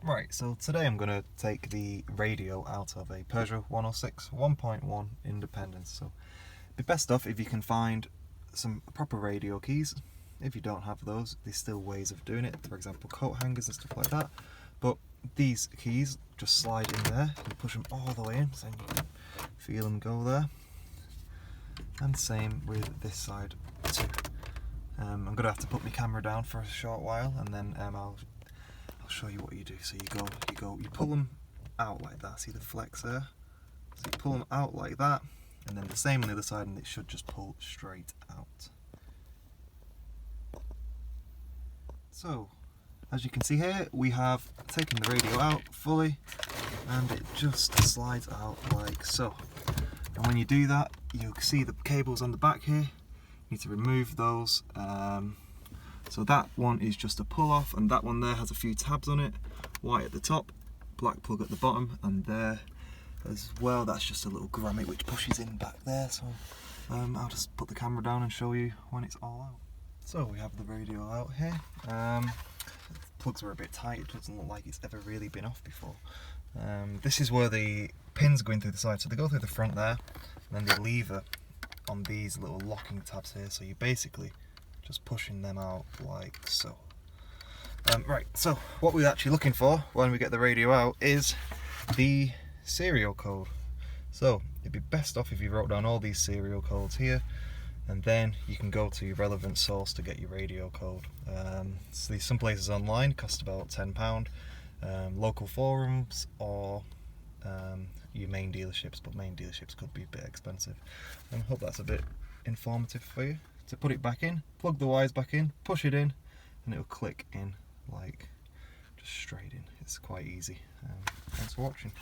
Right, so today I'm going to take the radio out of a Peugeot 106 1.1 Independence. So it'd be best off if you can find some proper radio keys. If you don't have those, there's still ways of doing it, for example coat hangers and stuff like that. But these keys just slide in there, you push them all the way in, so you can feel them go there. And same with this side too. I'm going to have to put my camera down for a short while, and then I'll show you what you do. So you pull them out like that. See the flex there? So you pull them out like that, and then the same on the other side, and it should just pull straight out. So, as you can see here, we have taken the radio out fully, and it just slides out like so. And when you do that, you'll see the cables on the back here. You need to remove those. So that one is just a pull off, and that one there has a few tabs on it, white at the top, black plug at the bottom, and there as well, that's just a little grommet which pushes in back there. So I'll just put the camera down and show you when it's all out. So we have the radio out here. Plugs are a bit tight, it doesn't look like it's ever really been off before. This is where the pins go in through the side, so they go through the front there, and then they lever on these little locking tabs here, so you basically just pushing them out like so. Right, so what we're actually looking for when we get the radio out is the serial code. So it'd be best off if you wrote down all these serial codes here, and then you can go to your relevant source to get your radio code. So there's some places online, cost about £10, local forums, or your main dealerships, but main dealerships could be a bit expensive. I hope that's a bit informative for you. To put it back in, plug the wires back in, push it in, and it'll click in like just straight in. It's quite easy. Thanks for watching.